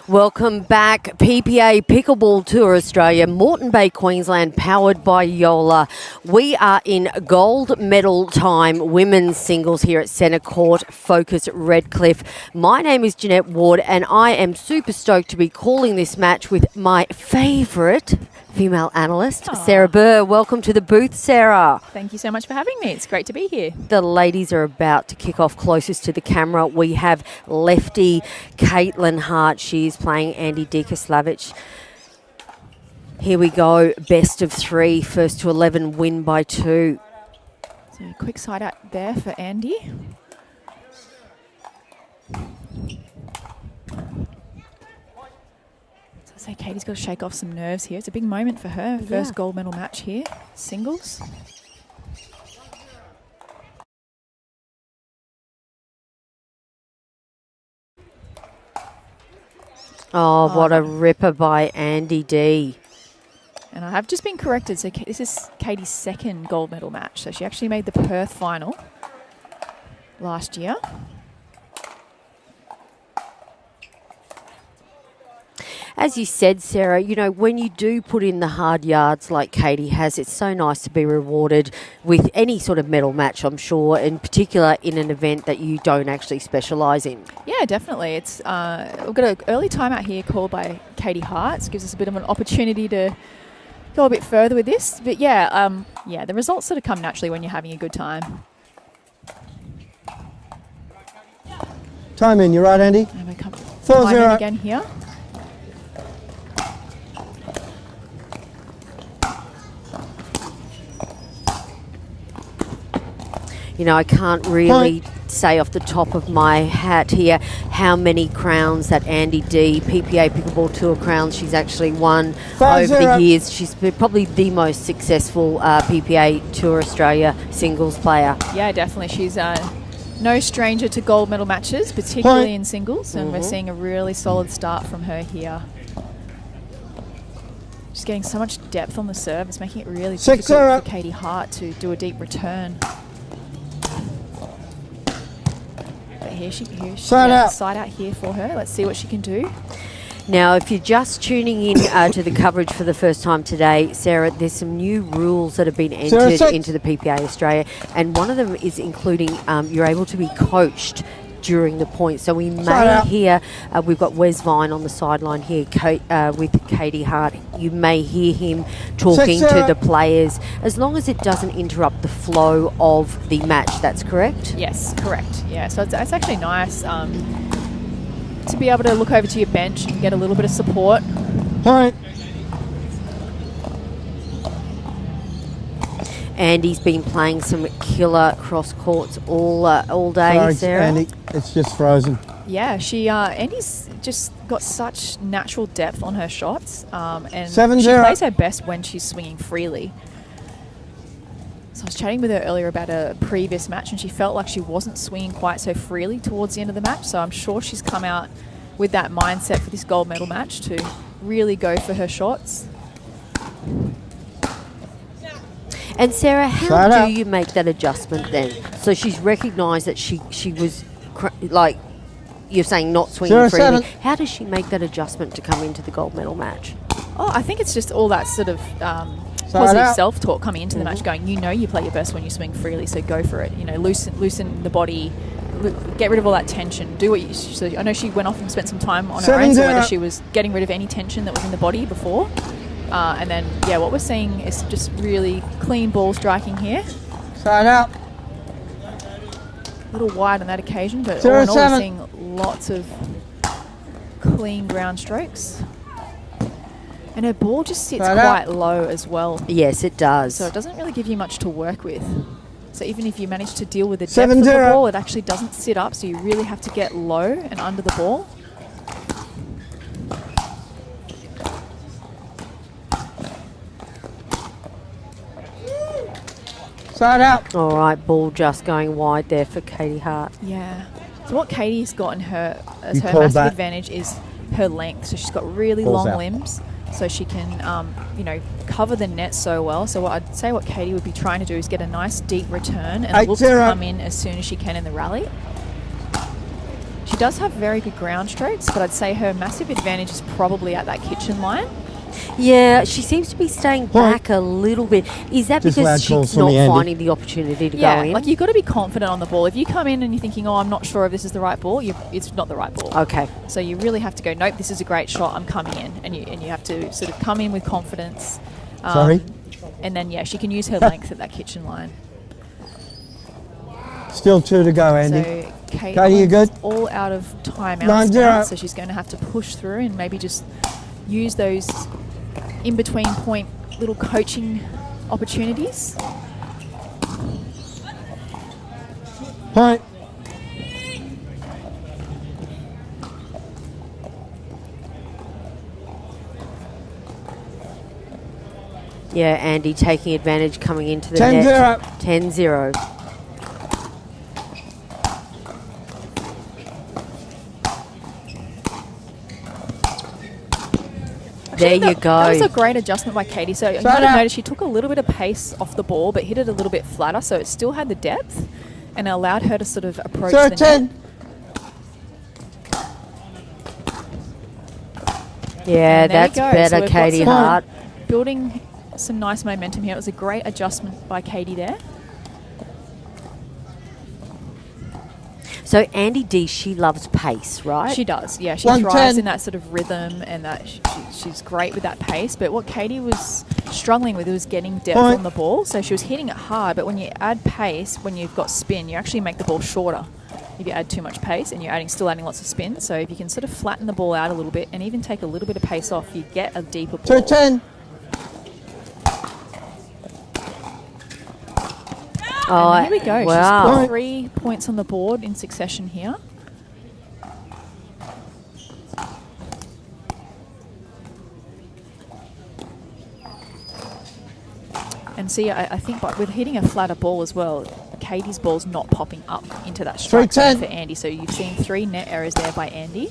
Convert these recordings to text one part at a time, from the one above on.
Welcome back. PPA Pickleball Tour Australia, Moreton Bay, Queensland, powered by Yola. We are in gold medal time, women's singles here at Centre Court, Focus Redcliffe. My name is Jeanette Ward and I am super stoked to be calling this match with my favourite female analyst, Sarah Burr. Welcome to the booth, Sarah. Thank you so much for having me. It's great to be here. The ladies are about to kick off closest to the camera. We have lefty Kaitlynn Hart. She is playing Andie Dikosavljevic. Here we go. Best of three. First to 11, win by 2. So a quick side out there for Andie. So Katie's got to shake off some nerves here. It's a big moment for her. First gold medal match here, singles. Oh, what a ripper by Andie D. And I have just been corrected. So this is Katie's second gold medal match. So she actually made the Perth final last year. As you said, Sarah, you know, when you do put in the hard yards like Katie has, it's so nice to be rewarded with any sort of medal match, I'm sure, in particular in an event that you don't actually specialise in. Yeah, definitely. It's we've got an early timeout here called by Katie Hart. It gives us a bit of an opportunity to go a bit further with this. But yeah, the results sort of come naturally when you're having a good time. Time in, you're right, Andie. 4-0 again here. You know, I can't really say off the top of my hat here how many crowns that Andie D, PPA Pickleball Tour crowns, she's actually won over the years. She's probably the most successful PPA Tour Australia singles player. Yeah, definitely. She's no stranger to gold medal matches, particularly in singles, and we're seeing a really solid start from her here. She's getting so much depth on the serve. It's making it really difficult for Katie Hart to do a deep return. Here she side out here for her. Let's see what she can do. Now, if you're just tuning in to the coverage for the first time today, Sarah, there's some new rules that have been entered into the PPA Australia, and one of them is including you're able to be coached during the point. So we may hear, we've got Wes Vine on the sideline here with Katie Hart. You may hear him talking to the players, as long as it doesn't interrupt the flow of the match. That's correct? Yes, correct. Yeah, so it's actually nice to be able to look over to your bench and get a little bit of support. Point. Andie's been playing some killer cross courts all day, Sorry, Sarah. Andie, it's just frozen. Yeah, Andie's just got such natural depth on her shots, and 7-0. She plays her best when she's swinging freely. So I was chatting with her earlier about a previous match, and she felt like she wasn't swinging quite so freely towards the end of the match. So I'm sure she's come out with that mindset for this gold medal match to really go for her shots. And Sarah, how do you make that adjustment then? So she's recognised that she was, like you're saying, not swinging freely. How does she make that adjustment to come into the gold medal match? Oh, I think it's just all that sort of positive self-talk coming into the match, going, you know, you play your best when you swing freely, so go for it. You know, loosen the body, get rid of all that tension. Do what you. So I know she went off and spent some time on her own, so whether she was getting rid of any tension that was in the body before. And then, yeah, what we're seeing is just really clean ball striking here. Side out. A little wide on that occasion, but all in all, we're seeing lots of clean ground strokes. And her ball just sits quite low as well. Yes, it does. So it doesn't really give you much to work with. So even if you manage to deal with the depth of the ball, it actually doesn't sit up, so you really have to get low and under the ball. Side out. All right, ball just going wide there for Katie Hart. Yeah. So what Katie's got in her as her massive advantage is her length. So she's got really long limbs, so she can, you know, cover the net so well. So what I'd say what Katie would be trying to do is get a nice deep return and look to come in as soon as she can in the rally. She does have very good ground strokes, but I'd say her massive advantage is probably at that kitchen line. Yeah, she seems to be staying back a little bit. Is that Just loud because calls she's from not me, Andie. finding the opportunity to Yeah, go in? like you've got to be confident on the ball. If you come in and you're thinking, oh, I'm not sure if this is the right ball, it's not the right ball. Okay. So you really have to go, nope, this is a great shot, I'm coming in. And you have to sort of come in with confidence. Sorry? And then, yeah, she can use her length at that kitchen line. Still 2 to go, Andie. So Katie, you good? all out of timeouts 9-0. now, so she's going to have to push through and maybe just use those in-between point little coaching opportunities. Point. Yeah, Andie taking advantage coming into the 10-0. net. 10-0. There you go. That was a great adjustment by Katie. So you might have noticed she took a little bit of pace off the ball, but hit it a little bit flatter, so it still had the depth and allowed her to sort of approach the net. 10. Yeah, And there you that's go. So better, we've got Katie some Hart. Building some nice momentum here. It was a great adjustment by Katie there. So Andie D, she loves pace, right? She does, yeah. She 110. thrives in that sort of rhythm, and that she's great with that pace. But what Katie was struggling with was getting depth on the ball. So she was hitting it hard, but when you add pace, when you've got spin, you actually make the ball shorter if you add too much pace, and you're still adding lots of spin. So if you can sort of flatten the ball out a little bit and even take a little bit of pace off, you get a deeper ball. 2-10. Oh, And here we go. wow. She's put 3 points on the board in succession here. And see, I think with hitting a flatter ball as well, Katie's ball's not popping up into that strike zone for Andie. So you've seen 3 net errors there by Andie.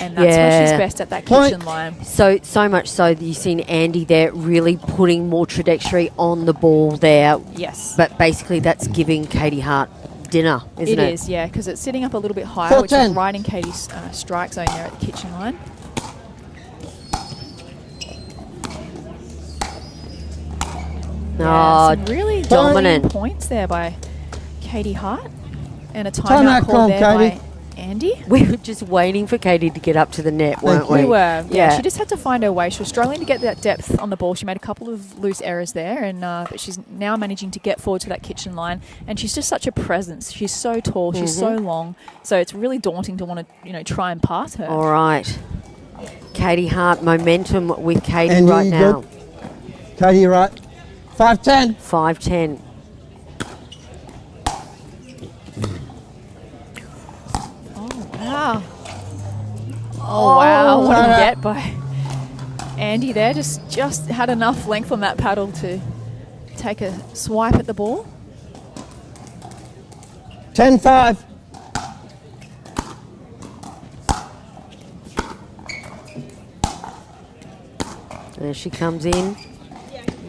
And that's where she's best at that kitchen line. So much so that you've seen Andie there really putting more trajectory on the ball there. Yes. But basically that's giving Katie Hart dinner, isn't it? It is, yeah, because it's sitting up a little bit higher, which is right in Katie's strike zone there at the kitchen line. Oh, some really dominant points there by Katie Hart. And a timeout call there by Andie. We were just waiting for Katie to get up to the net, weren't we? We were. Yeah, she just had to find her way. She was struggling to get that depth on the ball. She made a couple of loose errors there, and but she's now managing to get forward to that kitchen line. And she's just such a presence. She's so tall. She's so long. So it's really daunting to want to, try and pass her. All right. Katie Hart, momentum with Katie Andie, right now. good. Katie, right. 5-10. 5-10. Wow. Oh, wow. What a get by Andie there. Just had enough length on that paddle to take a swipe at the ball. 10-5. There she comes in.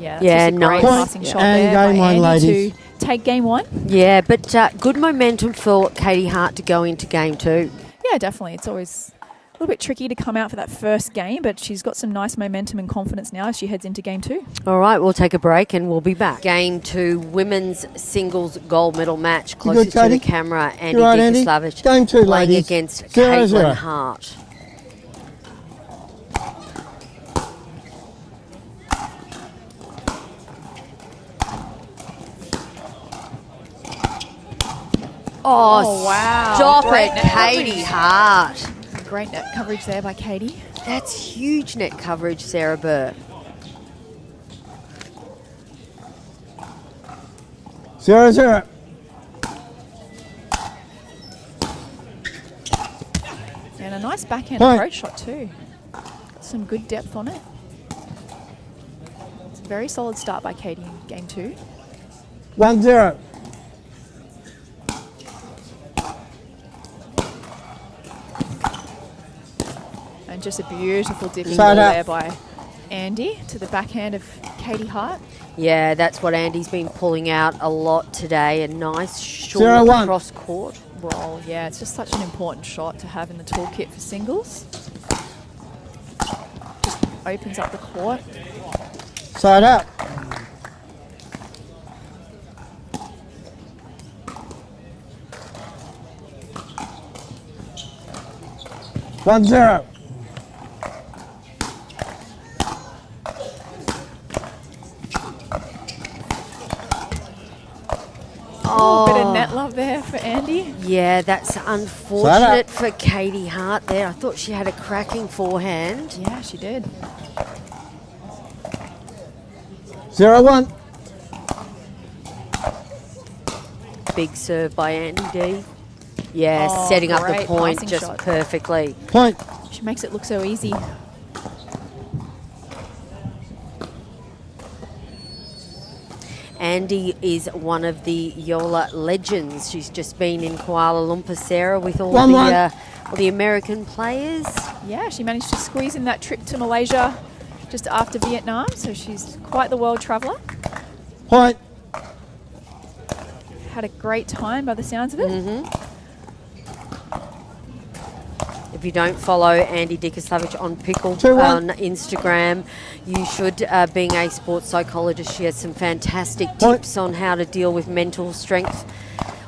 Yeah, that's just a great passing shot and there game by one, Andie ladies. to take game 1. Yeah, but good momentum for Katie Hart to go into game 2. Yeah, definitely. It's always a little bit tricky to come out for that first game, but she's got some nice momentum and confidence now as she heads into game 2. All right, we'll take a break and we'll be back. Game 2, women's singles gold medal match. Closest to the camera, Andie Dikosavljevic Game 2, playing ladies. against 0-0. Kaitlynn Hart. Oh, wow. Stop Great it, net Katie coverage. Hart. Great net coverage there by Katie. That's huge net coverage, Sarah Burr. 0-0. And a nice backhand approach shot too. Some good depth on it. It's a very solid start by Katie in game 2. 1-0. And just a beautiful dipping ball there by Andie to the backhand of Katie Hart. Yeah, that's what Andie's been pulling out a lot today. A nice short 0-1. cross court. Roll, yeah, it's just such an important shot to have in the toolkit for singles. Just opens up the court. Side out. One zero. Oh, bit of net love there for Andie. Yeah, that's unfortunate for Katie Hart there. I thought she had a cracking forehand. Yeah, she did. 0-1. Big serve by Andie D. Yeah, Oh, setting up the great point passing just shot. perfectly. Point. She makes it look so easy. Andie is one of the Yola legends. She's just been in Kuala Lumpur, Sarah, with all 1-1. all the American players. Yeah, she managed to squeeze in that trip to Malaysia just after Vietnam, so she's quite the world traveller. Point. Had a great time by the sounds of it. Mm-hmm. If you don't follow Andie Dikosavljevic on Pickle 2-1. on Instagram, you should. Being a sports psychologist, she has some fantastic Point. tips on how to deal with mental strength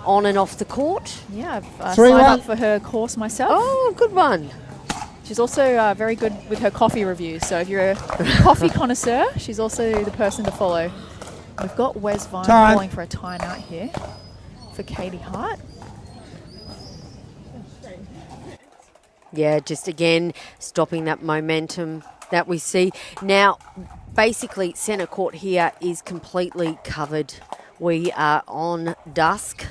on and off the court. Yeah, I've 3-1. signed up for her course myself. Oh, good one. She's also very good with her coffee reviews, so if you're a coffee connoisseur, she's also the person to follow. We've got Wes Vine Time. calling for a timeout here for Katie Hart. Yeah, just again stopping that momentum that we see. Now, basically, centre court here is completely covered. We are on dusk.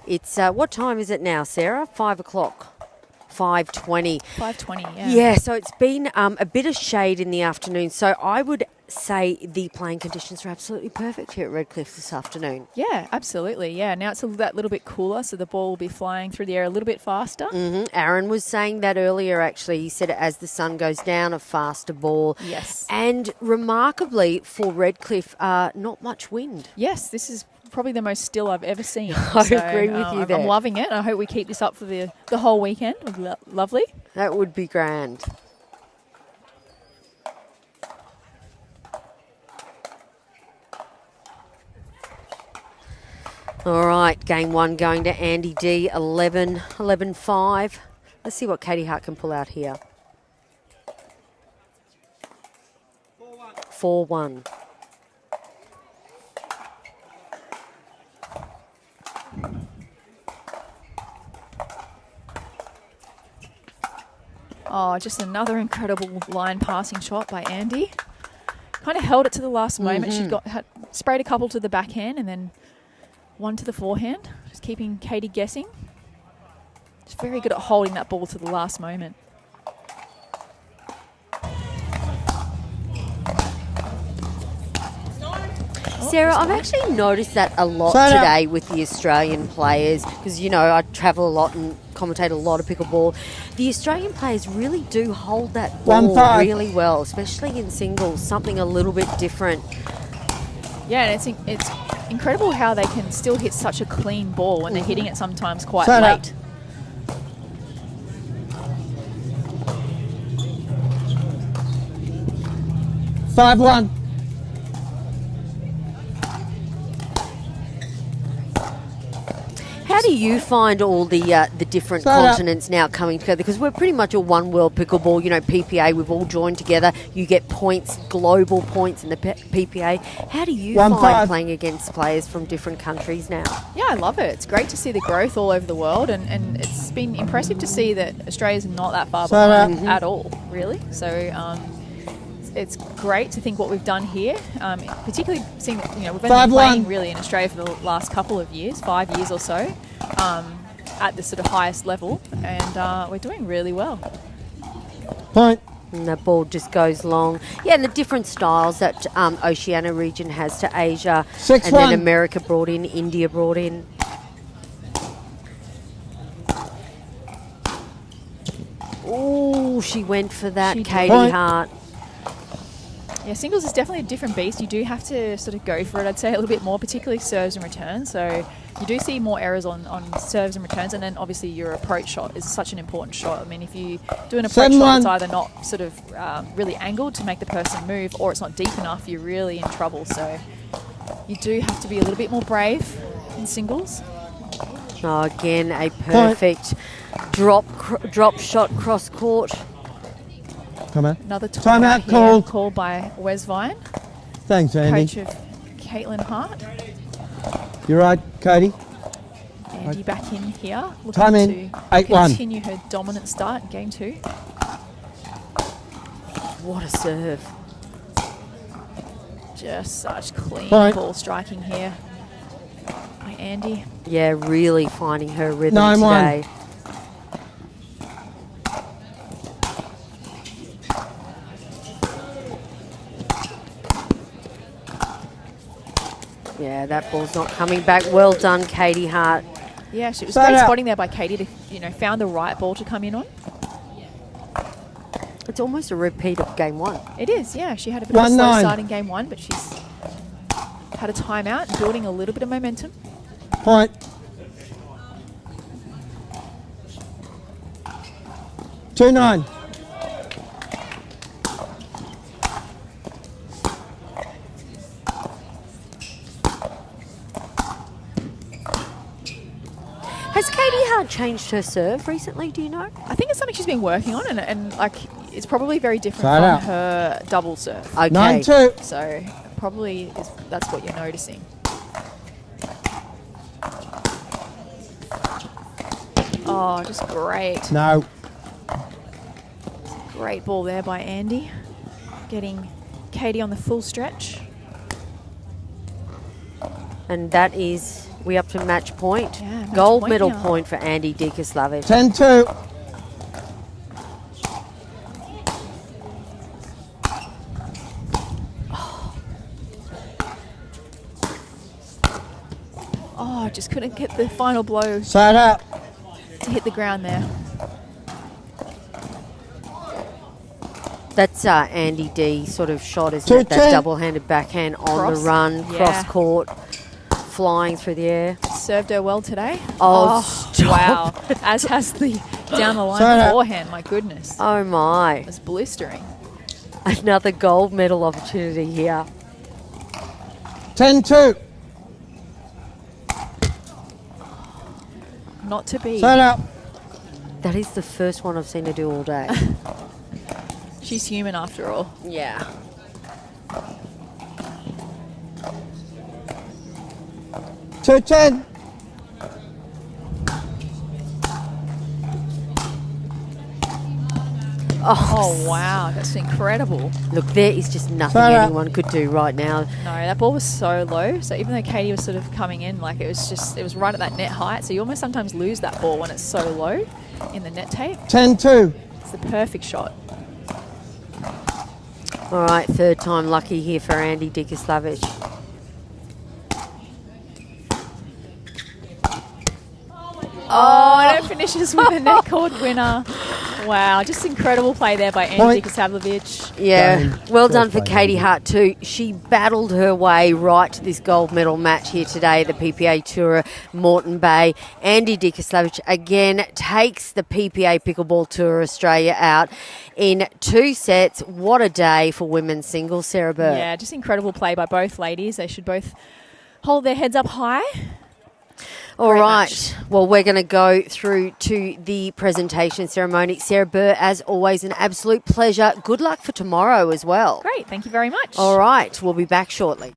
It's, what time is it now, Sarah? 5 o'clock. 5:20. 5:20, yeah. Yeah, so it's been a bit of shade in the afternoon. So I would say the playing conditions are absolutely perfect here at Redcliffe this afternoon. Yeah, absolutely. Yeah, now it's that little bit cooler, so the ball will be flying through the air a little bit faster. Aaron was saying that earlier, actually. He said as the sun goes down, a faster ball. Yes. And remarkably for Redcliffe, not much wind. Yes, this is probably the most still I've ever seen. I agree with you there. I'm loving it. I hope we keep this up for the whole weekend. Lovely. That would be grand. All right, game one going to Andie D, 11-5. Let's see what Katie Hart can pull out here. 4-1. Oh, just another incredible line passing shot by Andie. Kind of held it to the last moment. She sprayed a couple to the backhand and then one to the forehand. Just keeping Katie guessing. She's very good at holding that ball to the last moment. Sarah, I've actually noticed that a lot today with the Australian players because, you know, I travel a lot and commentate a lot of pickleball. The Australian players really do hold that ball really well, especially in singles, something a little bit different. Yeah, and it's incredible how they can still hit such a clean ball when they're hitting it sometimes quite late. 5-1. How do you find all the different continents now coming together? Because we're pretty much a one world pickleball, you know, PPA, we've all joined together. You get points, global points in the PPA. How do you find playing against players from different countries now? Yeah, I love it. It's great to see the growth all over the world, and it's been impressive to see that Australia's not that far behind at all, really. So it's great to think what we've done here, particularly seeing that, you know, we've been playing really in Australia for the last couple of years, 5 years or so, at the sort of highest level, and we're doing really well. Point. And that ball just goes long. Yeah, and the different styles that Oceania region has to Asia. 6-1. And then America brought in, India brought in. Ooh, she went for that, Katie Hart. Yeah, singles is definitely a different beast. You do have to sort of go for it, I'd say, a little bit more, particularly serves and returns. So you do see more errors on serves and returns, and then obviously your approach shot is such an important shot. I mean, if you do an approach shot that's either not sort of really angled to make the person move, or it's not deep enough, you're really in trouble. So you do have to be a little bit more brave in singles. Oh, again, a perfect drop shot cross court. Come on. Another timeout called by Wes Vine, Thanks, Andie. coach of Kaitlynn Hart. You're right, Katie. Andie back in here, looking Time in. to 8-1. continue her dominant start in game 2. What a serve. Just such clean Point. ball striking here by Andie. Yeah, really finding her rhythm 9-1. today. Yeah, that ball's not coming back. Well done, Katie Hart. Yeah, it was Start great out. spotting there by Katie to, found the right ball to come in on. It's almost a repeat of game 1. It is, yeah. She had a bit of a 1-9. slow start in game 1, but she's had a timeout, building a little bit of momentum. Point. 2-9. Has Katie Hart changed her serve recently, do you know? I think it's something she's been working on, and like it's probably very different Side from out. her double serve. Okay. 9-2. So probably that's what you're noticing. Oh, just great. No. Great ball there by Andie. Getting Katie on the full stretch. And that is, we up to match point. Yeah, match Gold point medal now. point for Andie Dikosavljevic. 10-2. Oh, just couldn't get the final blow Side out. to hit the ground there. That's Andie D sort of shot, isn't it? 2-10. That double-handed backhand on Cross. the run, Yeah. cross court, flying through the air. Served her well today. Oh, stop. Wow. As has the down the line Side out. forehand. My goodness. Oh my. It's blistering. Another gold medal opportunity here. 10-2. Not to be. Side out. That is the first one I've seen her do all day. She's human after all. Yeah. 2-10. Oh, wow. That's incredible. Look, there is just nothing Side out. anyone could do right now. No, that ball was so low. So even though Katie was sort of coming in, like it was right at that net height. So you almost sometimes lose that ball when it's so low in the net tape. 10-2. It's the perfect shot. All right, third time lucky here for Andie Dikosavljevic. Oh, and it finishes with a net cord winner. Wow, just incredible play there by Andie Point. Dikosavljevic. Yeah, Game. well First done for play, Katie Andie. Hart too. She battled her way right to this gold medal match here today, the PPA Tour Moreton Bay. Andie Dikosavljevic again takes the PPA Pickleball Tour Australia out in 2 sets. What a day for women's singles, Sarah Burke. Yeah, just incredible play by both ladies. They should both hold their heads up high. All Great right. match. Well, we're going to go through to the presentation ceremony. Sarah Burr, as always, an absolute pleasure. Good luck for tomorrow as well. Great, thank you very much. All right. We'll be back shortly.